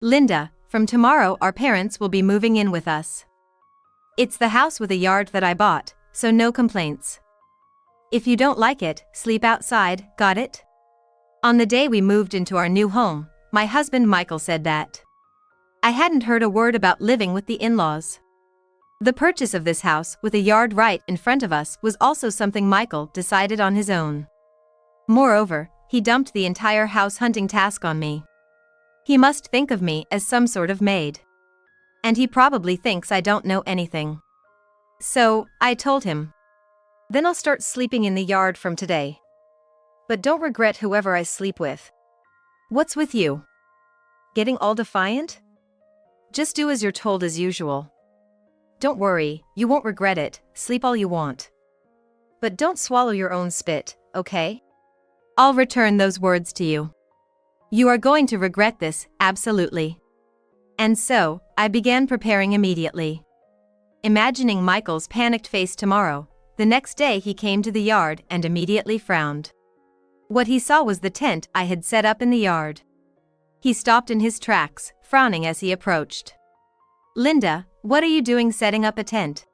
Linda, from tomorrow our parents will be moving in with us. It's the house with a yard that I bought, so no complaints. If you don't like it, sleep outside, got it? On the day we moved into our new home, my husband Michael said that. I hadn't heard a word about living with the in-laws. The purchase of this house with a yard right in front of us was also something Michael decided on his own. Moreover, he dumped the entire house hunting task on me. He must think of me as some sort of maid. And he probably thinks I don't know anything. So, I told him. Then I'll start sleeping in the yard from today. But don't regret whoever I sleep with. What's with you? Getting all defiant? Just do as you're told as usual. Don't worry, you won't regret it, sleep all you want. But don't swallow your own spit, okay? I'll return those words to you. You are going to regret this, absolutely. And so, I began preparing immediately. Imagining Michael's panicked face tomorrow, the next day he came to the yard and immediately frowned. What he saw was the tent I had set up in the yard. He stopped in his tracks, frowning as he approached. Linda, what are you doing setting up a tent?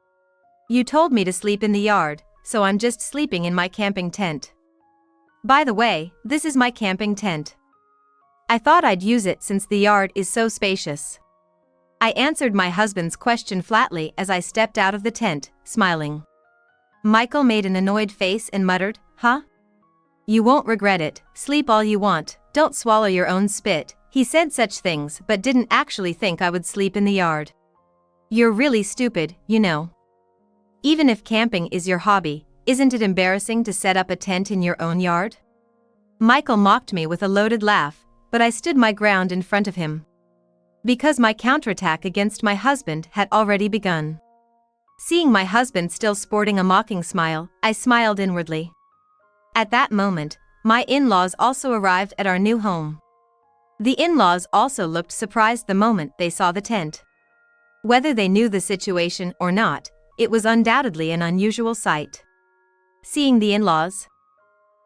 You told me to sleep in the yard, so I'm just sleeping in my camping tent. By the way, this is my camping tent. I thought I'd use it since the yard is so spacious. I answered my husband's question flatly as I stepped out of the tent, smiling. Michael made an annoyed face and muttered, "Huh? You won't regret it, sleep all you want, don't swallow your own spit." He said such things but didn't actually think I would sleep in the yard. You're really stupid, you know. Even if camping is your hobby, isn't it embarrassing to set up a tent in your own yard? Michael mocked me with a loaded laugh, but I stood my ground in front of him. Because my counterattack against my husband had already begun. Seeing my husband still sporting a mocking smile, I smiled inwardly. At that moment, my in-laws also arrived at our new home. The in-laws also looked surprised the moment they saw the tent. Whether they knew the situation or not, it was undoubtedly an unusual sight. Seeing the in-laws,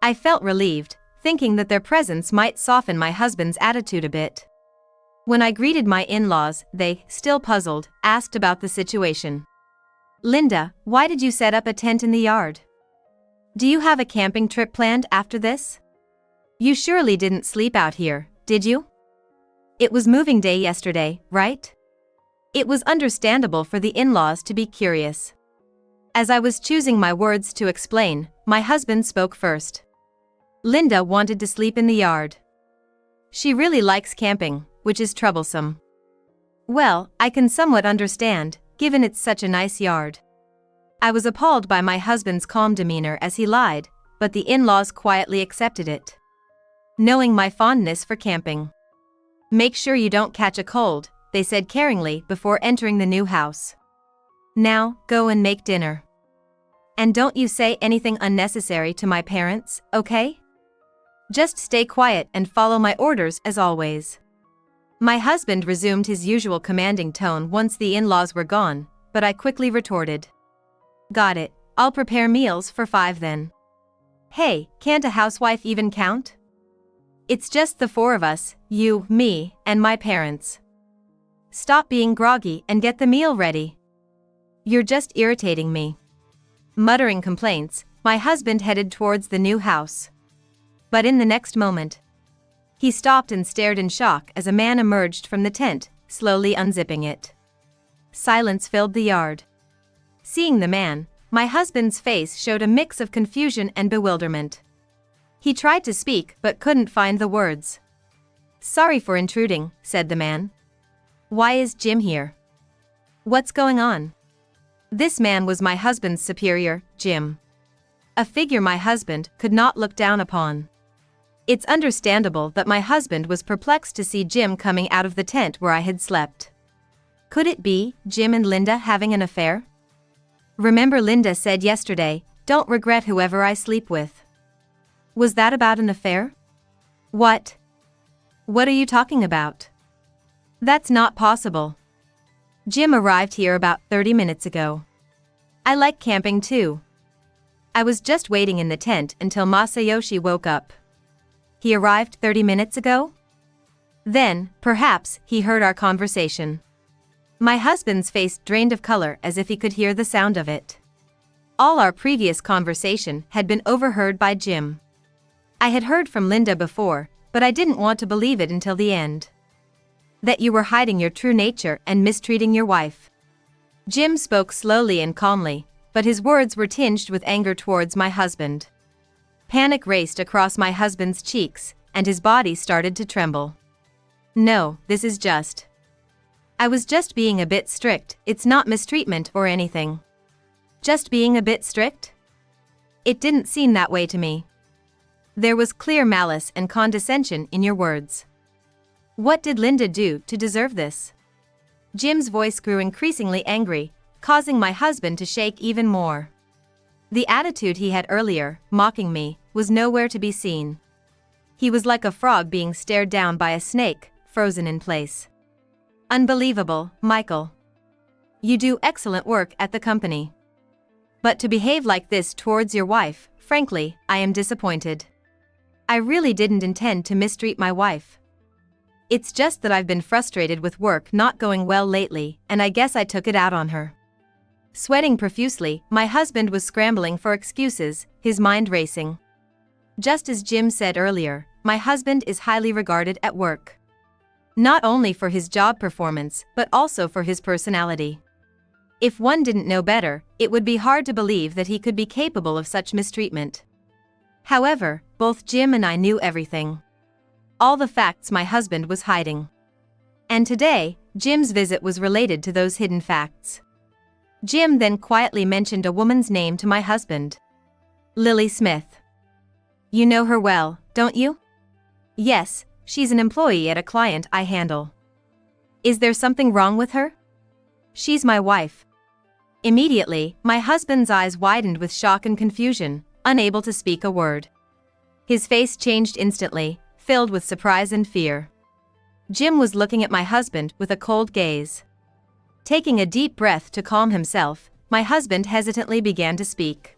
I felt relieved, thinking that their presence might soften my husband's attitude a bit. When I greeted my in-laws, they, still puzzled, asked about the situation. Linda, why did you set up a tent in the yard? Do you have a camping trip planned after this? You surely didn't sleep out here, did you? It was moving day yesterday, right? It was understandable for the in-laws to be curious. As I was choosing my words to explain, my husband spoke first. Linda wanted to sleep in the yard. She really likes camping, which is troublesome. Well, I can somewhat understand, given it's such a nice yard. I was appalled by my husband's calm demeanor as he lied, but the in-laws quietly accepted it. Knowing my fondness for camping. Make sure you don't catch a cold, they said caringly before entering the new house. Now, go and make dinner. And don't you say anything unnecessary to my parents, okay? Just stay quiet and follow my orders as always. My husband resumed his usual commanding tone once the in-laws were gone, but I quickly retorted. Got it, I'll prepare meals for 5 then. Hey, can't a housewife even count? It's just the 4 of us, you, me, and my parents. Stop being groggy and get the meal ready. You're just irritating me. Muttering complaints, my husband headed towards the new house. But in the next moment, he stopped and stared in shock as a man emerged from the tent, slowly unzipping it. Silence filled the yard. Seeing the man, my husband's face showed a mix of confusion and bewilderment. He tried to speak but couldn't find the words. Sorry for intruding, said the man. Why is Jim here? What's going on? This man was my husband's superior, Jim. A figure my husband could not look down upon. It's understandable that my husband was perplexed to see Jim coming out of the tent where I had slept. Could it be Jim and Linda having an affair? Remember Linda said yesterday, don't regret whoever I sleep with. Was that about an affair? What? What are you talking about? That's not possible. Jim arrived here about 30 minutes ago. I like camping too. I was just waiting in the tent until Masayoshi woke up. He arrived 30 minutes ago? Then, perhaps, he heard our conversation. My husband's face drained of color as if he could hear the sound of it. All our previous conversation had been overheard by Jim. I had heard from Linda before, but I didn't want to believe it until the end. That you were hiding your true nature and mistreating your wife. Jim spoke slowly and calmly, but his words were tinged with anger towards my husband. Panic raced across my husband's cheeks, and his body started to tremble. No, this is just. I was just being a bit strict, it's not mistreatment or anything. Just being a bit strict? It didn't seem that way to me. There was clear malice and condescension in your words. What did Linda do to deserve this? Jim's voice grew increasingly angry, causing my husband to shake even more. The attitude he had earlier, mocking me, was nowhere to be seen. He was like a frog being stared down by a snake, frozen in place. Unbelievable, Michael. You do excellent work at the company. But to behave like this towards your wife, frankly, I am disappointed. I really didn't intend to mistreat my wife. It's just that I've been frustrated with work not going well lately, and I guess I took it out on her. Sweating profusely, my husband was scrambling for excuses, his mind racing. Just as Jim said earlier, my husband is highly regarded at work. Not only for his job performance, but also for his personality. If one didn't know better, it would be hard to believe that he could be capable of such mistreatment. However, both Jim and I knew everything. All the facts my husband was hiding. And today, Jim's visit was related to those hidden facts. Jim then quietly mentioned a woman's name to my husband. Lily Smith. You know her well, don't you? Yes, she's an employee at a client I handle. Is there something wrong with her? She's my wife. Immediately, my husband's eyes widened with shock and confusion, unable to speak a word. His face changed instantly, filled with surprise and fear. Jim was looking at my husband with a cold gaze. Taking a deep breath to calm himself, my husband hesitantly began to speak.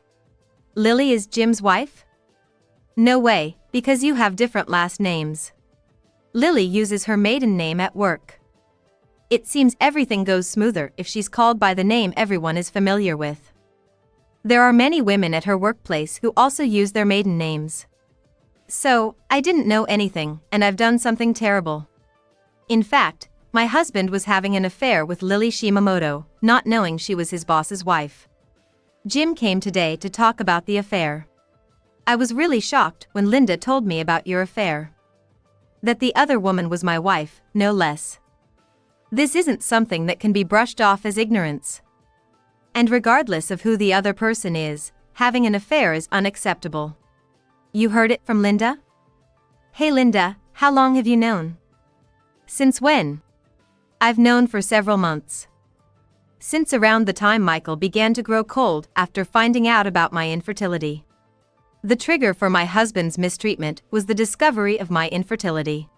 Lily is Jim's wife? No way, because you have different last names. Lily uses her maiden name at work. It seems everything goes smoother if she's called by the name everyone is familiar with. There are many women at her workplace who also use their maiden names. So, I didn't know anything, and I've done something terrible. In fact, my husband was having an affair with Lily Shimamoto, not knowing she was his boss's wife. Jim came today to talk about the affair. I was really shocked when Linda told me about your affair. That the other woman was my wife, no less. This isn't something that can be brushed off as ignorance. And regardless of who the other person is, having an affair is unacceptable. You heard it from Linda? Hey Linda, how long have you known? Since when? I've known for several months. Since around the time Michael began to grow cold after finding out about my infertility. The trigger for my husband's mistreatment was the discovery of my infertility.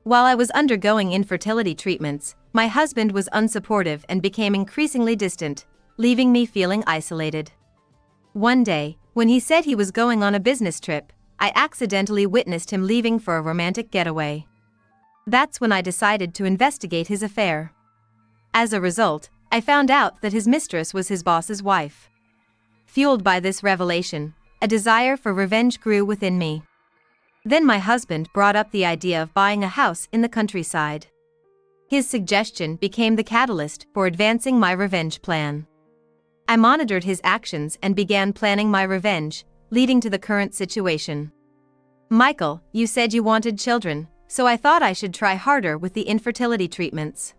While I was undergoing infertility treatments, my husband was unsupportive and became increasingly distant, leaving me feeling isolated. One day, when he said he was going on a business trip, I accidentally witnessed him leaving for a romantic getaway. That's when I decided to investigate his affair. As a result, I found out that his mistress was his boss's wife. Fueled by this revelation, a desire for revenge grew within me. Then my husband brought up the idea of buying a house in the countryside. His suggestion became the catalyst for advancing my revenge plan. I monitored his actions and began planning my revenge, leading to the current situation. Michael, you said you wanted children, so I thought I should try harder with the infertility treatments.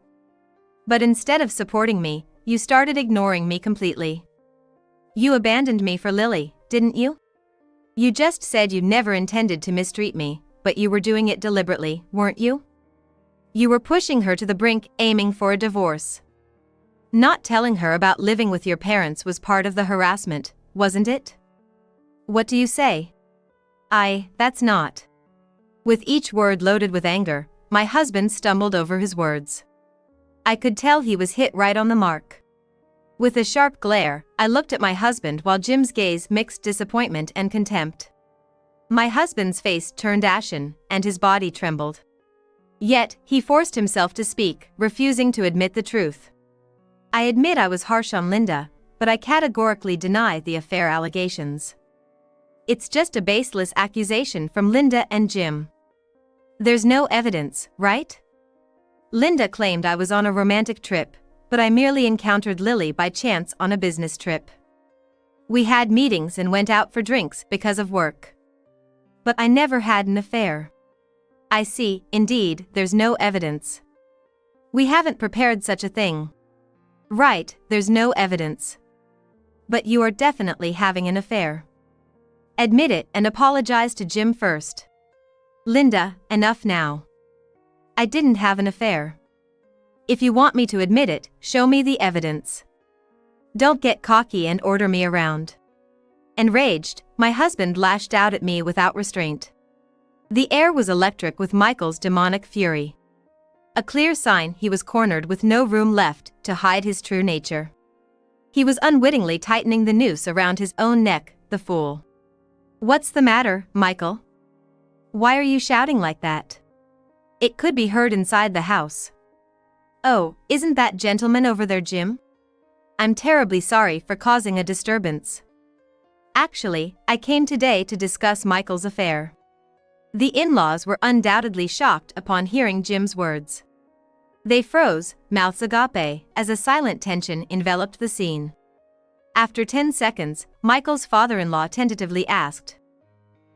But instead of supporting me, you started ignoring me completely. You abandoned me for Lily, didn't you? You just said you never intended to mistreat me, but you were doing it deliberately, weren't you? You were pushing her to the brink, aiming for a divorce. Not telling her about living with your parents was part of the harassment, wasn't it? What do you say? That's not. With each word loaded with anger, my husband stumbled over his words. I could tell he was hit right on the mark. With a sharp glare, I looked at my husband while Jim's gaze mixed disappointment and contempt. My husband's face turned ashen, and his body trembled. Yet, he forced himself to speak, refusing to admit the truth. I admit I was harsh on Linda, but I categorically deny the affair allegations. It's just a baseless accusation from Linda and Jim. There's no evidence, right? Linda claimed I was on a romantic trip, but I merely encountered Lily by chance on a business trip. We had meetings and went out for drinks because of work. But I never had an affair. I see, indeed, there's no evidence. We haven't prepared such a thing. Right, there's no evidence. But you are definitely having an affair. Admit it and apologize to Jim first. Linda, enough now. I didn't have an affair. If you want me to admit it, show me the evidence. Don't get cocky and order me around. Enraged, my husband lashed out at me without restraint. The air was electric with Michael's demonic fury. A clear sign he was cornered with no room left to hide his true nature. He was unwittingly tightening the noose around his own neck, the fool. What's the matter, Michael? Why are you shouting like that? It could be heard inside the house. Oh, isn't that gentleman over there Jim? I'm terribly sorry for causing a disturbance. Actually, I came today to discuss Michael's affair. The in-laws were undoubtedly shocked upon hearing Jim's words. They froze, mouths agape, as a silent tension enveloped the scene. After 10 seconds, Michael's father-in-law tentatively asked,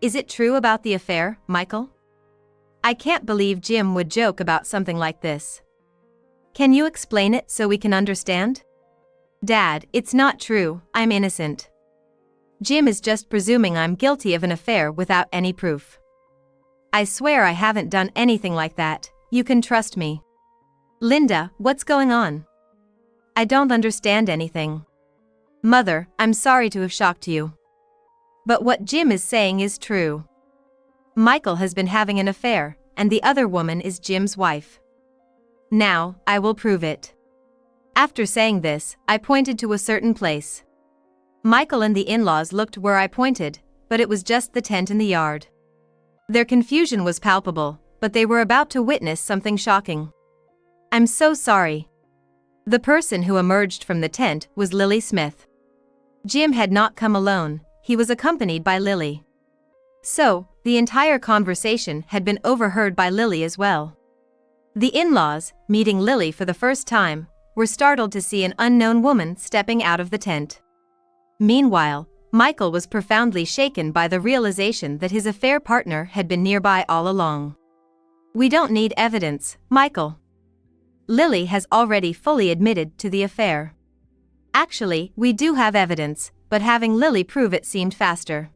"Is it true about the affair, Michael?" I can't believe Jim would joke about something like this. Can you explain it so we can understand? Dad, it's not true, I'm innocent. Jim is just presuming I'm guilty of an affair without any proof. I swear I haven't done anything like that, you can trust me. Linda, what's going on? I don't understand anything. Mother, I'm sorry to have shocked you. But what Jim is saying is true. Michael has been having an affair, and the other woman is Jim's wife. Now, I will prove it. After saying this, I pointed to a certain place. Michael and the in-laws looked where I pointed, but it was just the tent in the yard. Their confusion was palpable, but they were about to witness something shocking. I'm so sorry. The person who emerged from the tent was Lily Smith. Jim had not come alone, he was accompanied by Lily. So, the entire conversation had been overheard by Lily as well. The in-laws, meeting Lily for the first time, were startled to see an unknown woman stepping out of the tent. Meanwhile, Michael was profoundly shaken by the realization that his affair partner had been nearby all along. We don't need evidence, Michael. Lily has already fully admitted to the affair. Actually, we do have evidence, but having Lily prove it seemed faster.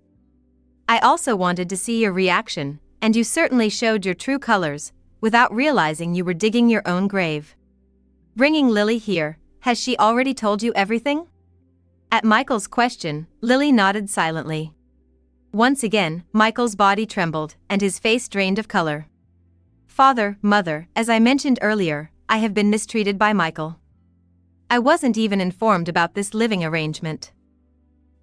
I also wanted to see your reaction, and you certainly showed your true colors, without realizing you were digging your own grave. Bringing Lily here, has she already told you everything? At Michael's question, Lily nodded silently. Once again, Michael's body trembled, and his face drained of color. Father, mother, as I mentioned earlier, I have been mistreated by Michael. I wasn't even informed about this living arrangement.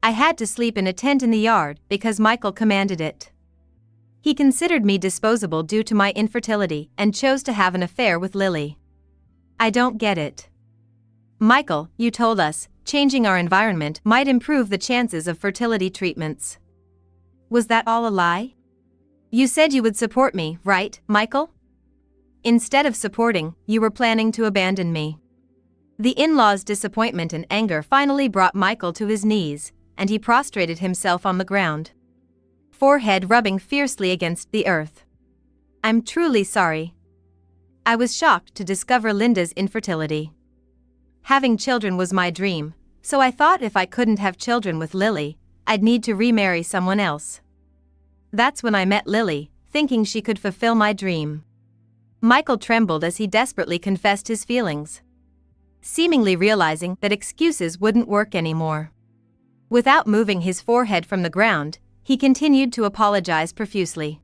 I had to sleep in a tent in the yard because Michael commanded it. He considered me disposable due to my infertility and chose to have an affair with Lily. I don't get it. Michael, you told us, changing our environment might improve the chances of fertility treatments. Was that all a lie? You said you would support me, right, Michael? Instead of supporting, you were planning to abandon me. The in-laws' disappointment and anger finally brought Michael to his knees, and he prostrated himself on the ground, forehead rubbing fiercely against the earth. I'm truly sorry. I was shocked to discover Linda's infertility. Having children was my dream, so I thought if I couldn't have children with Lily, I'd need to remarry someone else. That's when I met Lily, thinking she could fulfill my dream. Michael trembled as he desperately confessed his feelings, seemingly realizing that excuses wouldn't work anymore. Without moving his forehead from the ground, he continued to apologize profusely.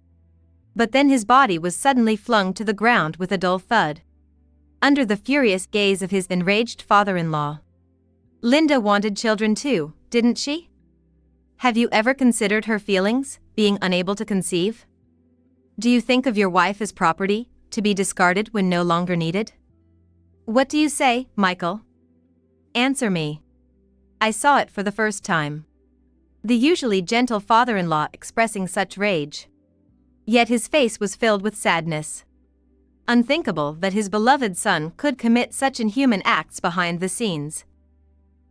But then his body was suddenly flung to the ground with a dull thud, under the furious gaze of his enraged father-in-law. Linda wanted children too, didn't she? Have you ever considered her feelings, being unable to conceive? Do you think of your wife as property, to be discarded when no longer needed? What do you say, Michael? Answer me. I saw it for the first time. The usually gentle father-in-law expressing such rage. Yet his face was filled with sadness. Unthinkable that his beloved son could commit such inhuman acts behind the scenes.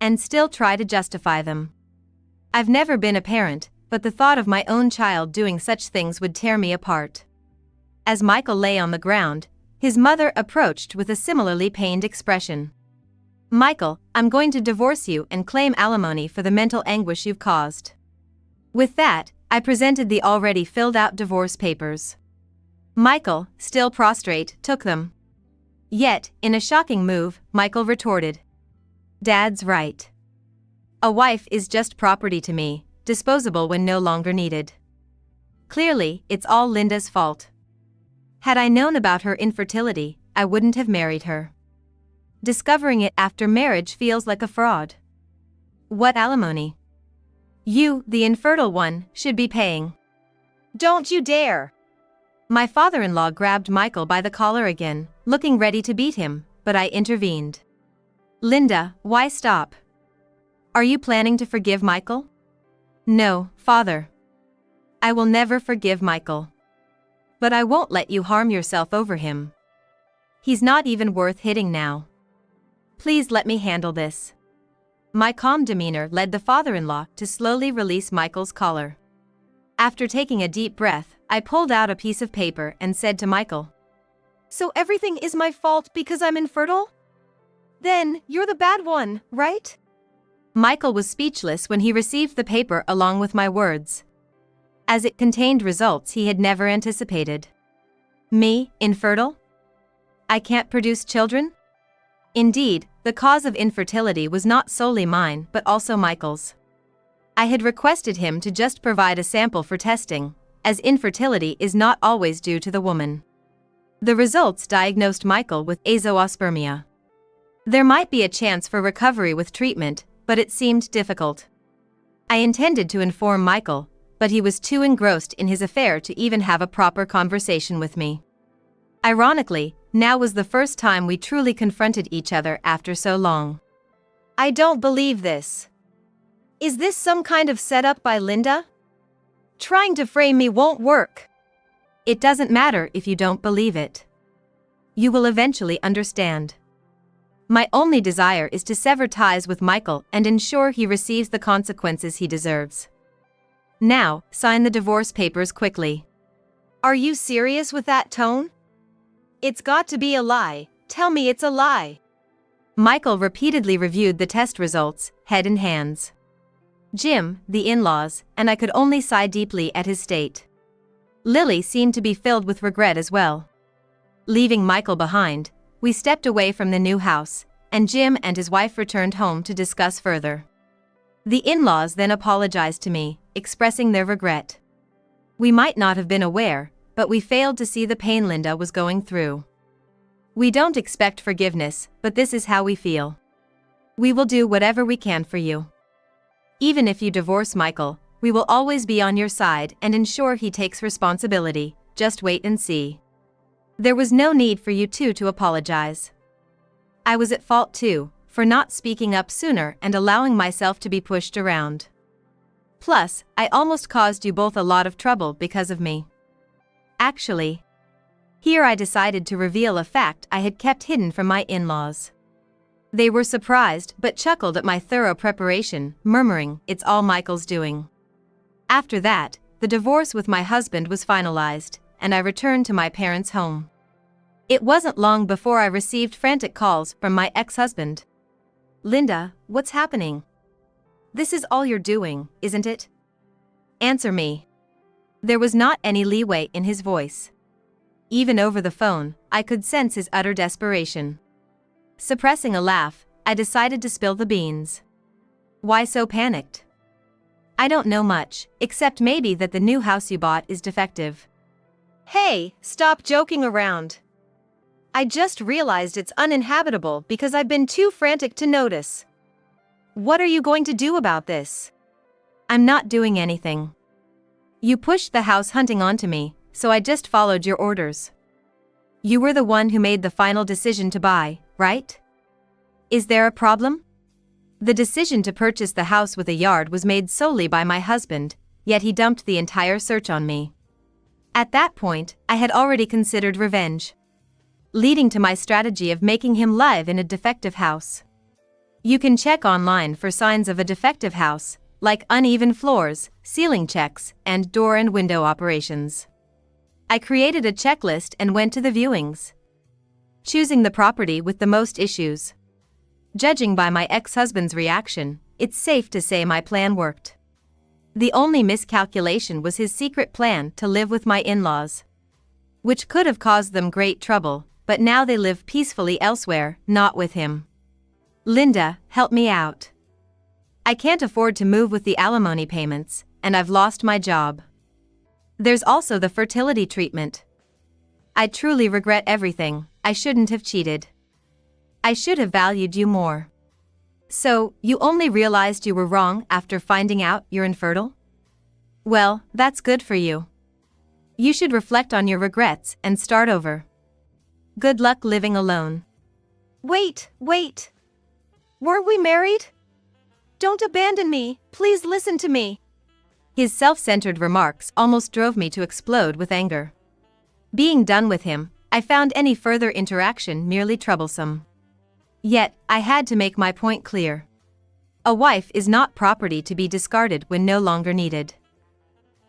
And still try to justify them. I've never been a parent, but the thought of my own child doing such things would tear me apart. As Michael lay on the ground, his mother approached with a similarly pained expression. Michael, I'm going to divorce you and claim alimony for the mental anguish you've caused. With that, I presented the already filled-out divorce papers. Michael, still prostrate, took them. Yet, in a shocking move, Michael retorted. Dad's right. A wife is just property to me, disposable when no longer needed. Clearly, it's all Linda's fault. Had I known about her infertility, I wouldn't have married her. Discovering it after marriage feels like a fraud. What alimony? You, the infertile one, should be paying. Don't you dare! My father-in-law grabbed Michael by the collar again, looking ready to beat him, but I intervened. Linda, why stop? Are you planning to forgive Michael? No, father. I will never forgive Michael. But I won't let you harm yourself over him. He's not even worth hitting now. Please let me handle this. My calm demeanor led the father-in-law to slowly release Michael's collar. After taking a deep breath, I pulled out a piece of paper and said to Michael, So everything is my fault because I'm infertile? Then, you're the bad one, right? Michael was speechless when he received the paper along with my words, as it contained results he had never anticipated. Me, infertile? I can't produce children? Indeed, the cause of infertility was not solely mine but also Michael's. I had requested him to just provide a sample for testing, as infertility is not always due to the woman. The results diagnosed Michael with azoospermia. There might be a chance for recovery with treatment, but it seemed difficult. I intended to inform Michael, but he was too engrossed in his affair to even have a proper conversation with me. Ironically, now was the first time we truly confronted each other after so long. I don't believe this. Is this some kind of setup by Linda? Trying to frame me won't work. It doesn't matter if you don't believe it. You will eventually understand. My only desire is to sever ties with Michael and ensure he receives the consequences he deserves. Now, sign the divorce papers quickly. Are you serious with that tone? It's got to be a lie. Tell me it's a lie. Michael repeatedly reviewed the test results, head and hands. Jim, the in-laws, and I could only sigh deeply at his state. Lily seemed to be filled with regret as well. Leaving Michael behind, we stepped away from the new house, and Jim and his wife returned home to discuss further. The in-laws then apologized to me, expressing their regret. We might not have been aware, but we failed to see the pain Linda was going through. We don't expect forgiveness, but this is how we feel. We will do whatever we can for you. Even if you divorce Michael, we will always be on your side and ensure he takes responsibility. Just wait and see. There was no need for you two to apologize. I was at fault too, for not speaking up sooner and allowing myself to be pushed around. Plus, I almost caused you both a lot of trouble because of me. Actually, here I decided to reveal a fact I had kept hidden from my in-laws. They were surprised but chuckled at my thorough preparation, murmuring, "It's all Michael's doing." After that, the divorce with my husband was finalized, and I returned to my parents' home. It wasn't long before I received frantic calls from my ex-husband. "Linda, what's happening? This is all you're doing, isn't it? Answer me." There was not any leeway in his voice. Even over the phone, I could sense his utter desperation. Suppressing a laugh, I decided to spill the beans. Why so panicked? I don't know much, except maybe that the new house you bought is defective. Hey, stop joking around. I just realized it's uninhabitable because I've been too frantic to notice. What are you going to do about this? I'm not doing anything. You pushed the house hunting onto me, so I just followed your orders. You were the one who made the final decision to buy, right? Is there a problem? The decision to purchase the house with a yard was made solely by my husband, yet he dumped the entire search on me. At that point, I had already considered revenge, leading to my strategy of making him live in a defective house. You can check online for signs of a defective house, like uneven floors, ceiling checks, and door and window operations. I created a checklist and went to the viewings, choosing the property with the most issues. Judging by my ex-husband's reaction, it's safe to say my plan worked. The only miscalculation was his secret plan to live with my in-laws, which could have caused them great trouble, but now they live peacefully elsewhere, not with him. Linda, help me out. I can't afford to move with the alimony payments, and I've lost my job. There's also the fertility treatment. I truly regret everything. I shouldn't have cheated. I should have valued you more. So, you only realized you were wrong after finding out you're infertile? Well, that's good for you. You should reflect on your regrets and start over. Good luck living alone. Wait. Weren't we married? Don't abandon me, please listen to me. His self-centered remarks almost drove me to explode with anger. Being done with him, I found any further interaction merely troublesome. Yet, I had to make my point clear. A wife is not property to be discarded when no longer needed.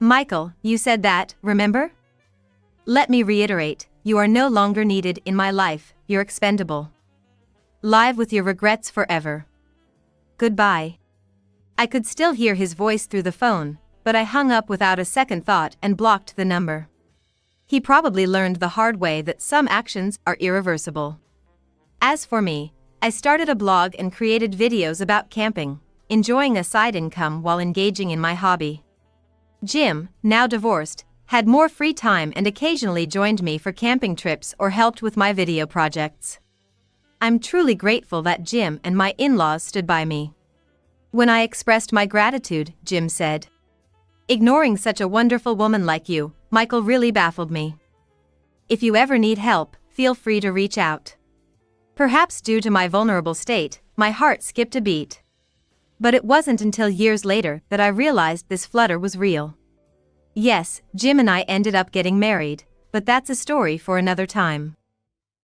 Michael, you said that, remember? Let me reiterate, you are no longer needed in my life, you're expendable. Live with your regrets forever. Goodbye. I could still hear his voice through the phone, but I hung up without a second thought and blocked the number. He probably learned the hard way that some actions are irreversible. As for me, I started a blog and created videos about camping, enjoying a side income while engaging in my hobby. Jim, now divorced, had more free time and occasionally joined me for camping trips or helped with my video projects. I'm truly grateful that Jim and my in-laws stood by me. When I expressed my gratitude, Jim said, "Ignoring such a wonderful woman like you, Michael, really baffled me. If you ever need help, feel free to reach out." Perhaps due to my vulnerable state, my heart skipped a beat. But it wasn't until years later that I realized this flutter was real. Yes, Jim and I ended up getting married, but that's a story for another time.